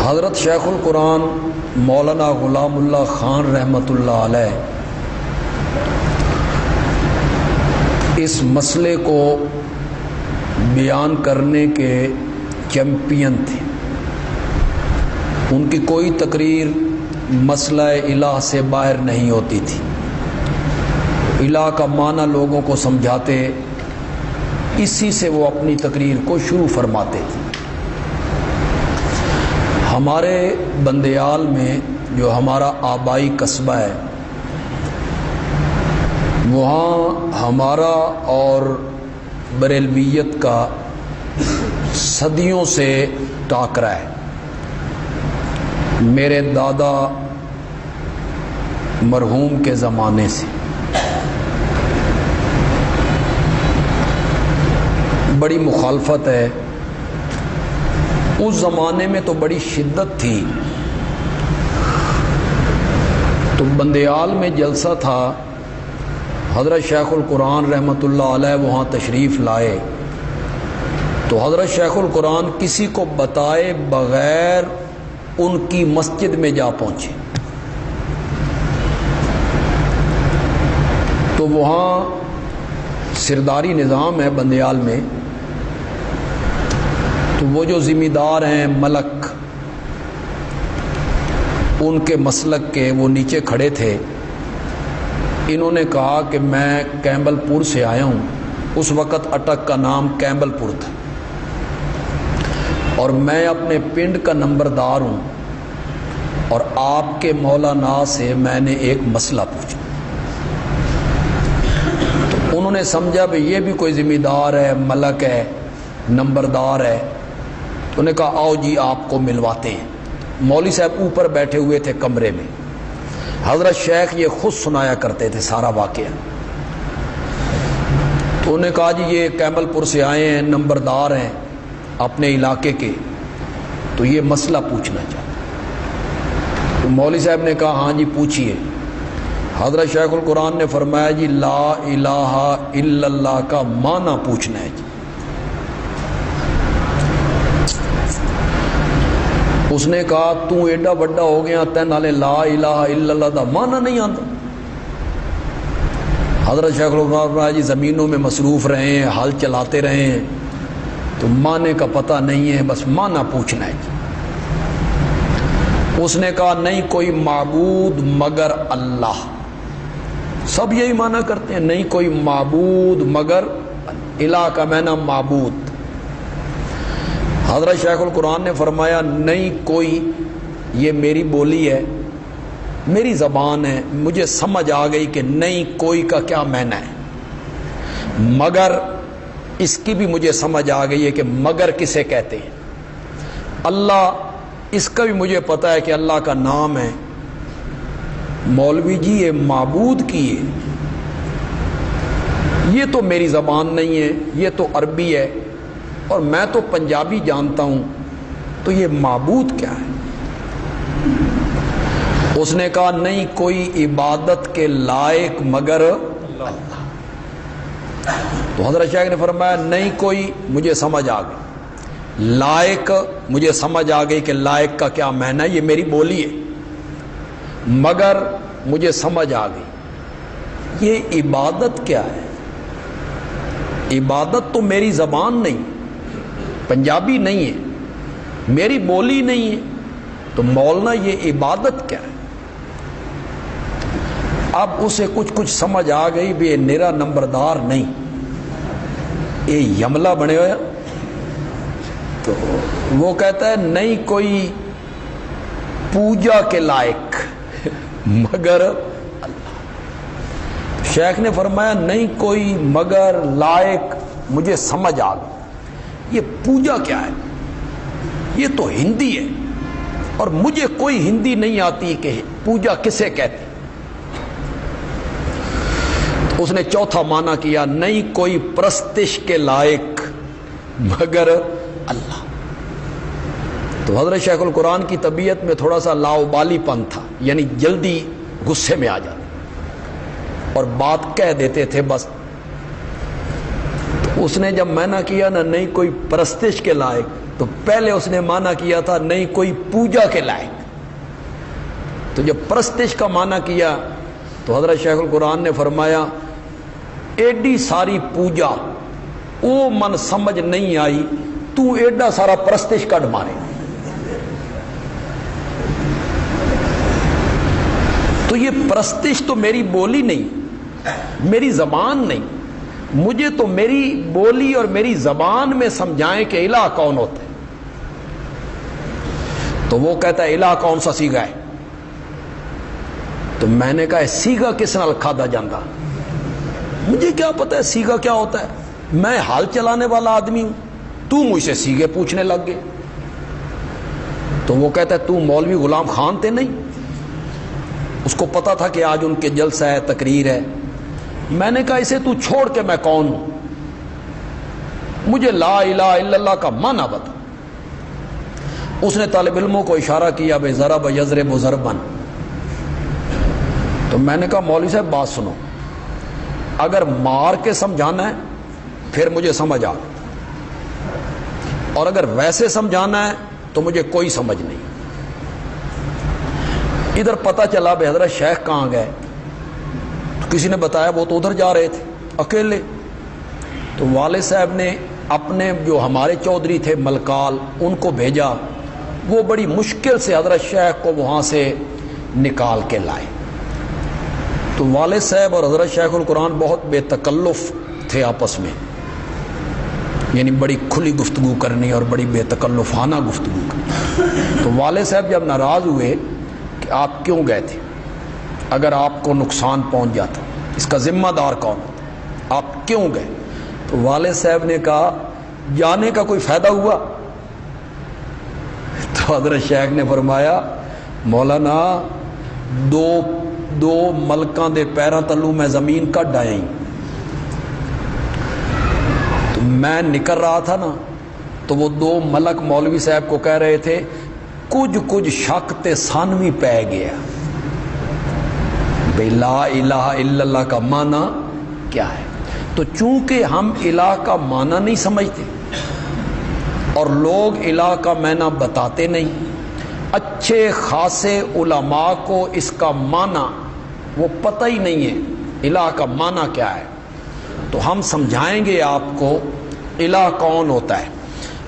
حضرت شیخ القرآن مولانا غلام اللہ خان رحمۃ اللہ علیہ اس مسئلے کو بیان کرنے کے چیمپئن تھے۔ ان کی کوئی تقریر مسئلہ الہ سے باہر نہیں ہوتی تھی۔ الہ کا معنی لوگوں کو سمجھاتے، اسی سے وہ اپنی تقریر کو شروع فرماتے تھے۔ ہمارے بندیال میں جو ہمارا آبائی قصبہ ہے، وہاں ہمارا اور بریلویت کا صدیوں سے ٹاکرا ہے۔ میرے دادا مرحوم کے زمانے سے بڑی مخالفت ہے۔ اس زمانے میں تو بڑی شدت تھی۔ تو بندیال میں جلسہ تھا، حضرت شیخ القرآن رحمۃ اللہ علیہ وہاں تشریف لائے، تو حضرت شیخ القرآن کسی کو بتائے بغیر ان کی مسجد میں جا پہنچے۔ تو وہاں سرداری نظام ہے بندیال میں، تو وہ جو ذمہ دار ہیں ملک، ان کے مسلک کے، وہ نیچے کھڑے تھے۔ انہوں نے کہا کہ میں کیمبل پور سے آیا ہوں۔ اس وقت اٹک کا نام کیمبل پور تھا، اور میں اپنے پنڈ کا نمبردار ہوں، اور آپ کے مولانا سے میں نے ایک مسئلہ پوچھا۔ تو انہوں نے سمجھا کہ یہ بھی کوئی ذمہ دار ہے، ملک ہے، نمبردار ہے۔ تو انہوں نے کہا آؤ جی آپ کو ملواتے ہیں۔ مولوی صاحب اوپر بیٹھے ہوئے تھے کمرے میں، حضرت شیخ یہ خود سنایا کرتے تھے سارا واقعہ۔ تو انہوں نے کہا جی یہ کیمبل پور سے آئے ہیں، نمبردار ہیں اپنے علاقے کے، تو یہ مسئلہ پوچھنا چاہتے۔ تو مولوی صاحب نے کہا ہاں جی پوچھئے۔ حضرت شیخ القرآن نے فرمایا جی لا الہ الا اللہ کا معنی پوچھنا ہے جی۔ اس نے کہا تو ایڈا بڑا ہو گیا تین نالے لا الہ الا اللہ دا معنی نہیں آتا۔ حضرت شیخ القرآن فرمایا جی زمینوں میں مصروف رہے ہیں، حل چلاتے رہے ہیں، تو معنی کا پتہ نہیں ہے، بس معنی پوچھنا ہے جی۔ اس نے کہا نہیں کوئی معبود مگر اللہ۔ سب یہی معنی کرتے ہیں، نہیں کوئی معبود مگر الہ کا معنی معبود۔ حضرت شیخ القرآن نے فرمایا نہیں کوئی، یہ میری بولی ہے، میری زبان ہے، مجھے سمجھ آ گئی کہ نہیں کوئی کا کیا معنی ہے، مگر اس کی بھی مجھے سمجھ آ گئی ہے کہ مگر کسے کہتے ہیں۔ اللہ، اس کا بھی مجھے پتہ ہے کہ اللہ کا نام ہے۔ مولوی جی یہ معبود کی ہے، یہ تو میری زبان نہیں ہے، یہ تو عربی ہے، اور میں تو پنجابی جانتا ہوں، تو یہ معبود کیا ہے؟ اس نے کہا نہیں کوئی عبادت کے لائق مگر اللہ۔ تو حضرت شیخ نے فرمایا نہیں کوئی، مجھے سمجھ آ گئی، لائق مجھے سمجھ آ گئی کہ لائق کا کیا معنی ہے، یہ میری بولی ہے، مگر مجھے سمجھ آ گئی یہ عبادت کیا ہے۔ عبادت تو میری زبان نہیں، پنجابی نہیں ہے، میری بولی نہیں ہے، تو مولانا یہ عبادت کیا ہے؟ اب اسے کچھ سمجھ آ گئی بھی یہ نیرا نمبردار نہیں، یہ یملا بنے ہوئے۔ تو وہ کہتا ہے نہیں کوئی پوجا کے لائق مگر اللہ۔ شیخ نے فرمایا نہیں کوئی مگر لائق، مجھے سمجھ آ گئی یہ پوجا کیا ہے، یہ تو ہندی ہے، اور مجھے کوئی ہندی نہیں آتی کہ پوجا کسے کہتے۔ اس نے چوتھا معنی کیا نہیں کوئی پرستش کے لائق مگر اللہ۔ تو حضرت شیخ القرآن کی طبیعت میں تھوڑا سا لاؤبالی پن تھا، یعنی جلدی غصے میں آ جاتے اور بات کہہ دیتے تھے بس۔ اس نے جب معنی کیا نا نہیں کوئی پرستش کے لائق، تو پہلے اس نے معنی کیا تھا نہیں کوئی پوجا کے لائق. تو جب پرستش کا معنی کیا تو حضرت شیخ القرآن نے فرمایا ایڈی ساری پوجا او من سمجھ نہیں آئی، تو ایڈا سارا پرستش کڈ مارے. تو یہ پرستش تو میری بولی نہیں، میری زبان نہیں. مجھے تو میری بولی اور میری زبان میں سمجھائیں کہ الہ کون ہوتا ہے. تو وہ کہتا ہے الہ کون سا سیگا ہے. تو میں نے کہا سیگا کس نال کھادا جاندہ، مجھے کیا پتا ہے سیگا کیا ہوتا ہے، میں حال چلانے والا آدمی ہوں، تو مجھ سے سیگے پوچھنے لگ گئے. تو وہ کہتا ہے تو مولوی غلام خان تھے نہیں. اس کو پتا تھا کہ آج ان کے جلسہ ہے، تقریر ہے. میں نے کہا اسے تو چھوڑ کے میں کون ہوں، مجھے لا الہ الا اللہ کا معنی بتا. اس نے طالب علموں کو اشارہ کیا بے ضرب یضرب ضربا. تو میں نے کہا مولوی صاحب بات سنو، اگر مار کے سمجھانا ہے پھر مجھے سمجھ آ، اور اگر ویسے سمجھانا ہے تو مجھے کوئی سمجھ نہیں. ادھر پتہ چلا بے حضرت شیخ کہاں گئے، تو کسی نے بتایا وہ تو ادھر جا رہے تھے اکیلے. تو والد صاحب نے اپنے جو ہمارے چودھری تھے ملکال ان کو بھیجا، وہ بڑی مشکل سے حضرت شیخ کو وہاں سے نکال کے لائے. تو والد صاحب اور حضرت شیخ القرآن بہت بے تکلف تھے آپس میں، یعنی بڑی کھلی گفتگو کرنی اور بڑی بے تکلفانہ گفتگو کرنی. تو والد صاحب جب ناراض ہوئے کہ آپ کیوں گئے تھے، اگر آپ کو نقصان پہنچ جاتا اس کا ذمہ دار کون ہوتا، آپ کیوں گئے. تو والد صاحب نے کہا جانے کا کوئی فائدہ ہوا. تو حضرت شیخ نے فرمایا مولانا دو ملکاں دے پیراں تلوں میں زمین کڈ آیا ہی. تو میں نکل رہا تھا نا، تو وہ دو ملک مولوی صاحب کو کہہ رہے تھے کچھ شک تے سانوی پہ گیا بے لا الہ الا اللہ کا معنی کیا ہے. تو چونکہ ہم الہ کا معنی نہیں سمجھتے اور لوگ الہ کا معنی بتاتے نہیں، اچھے خاصے علماء کو اس کا معنی وہ پتہ ہی نہیں ہے الہ کا معنی کیا ہے، تو ہم سمجھائیں گے آپ کو الہ کون ہوتا ہے.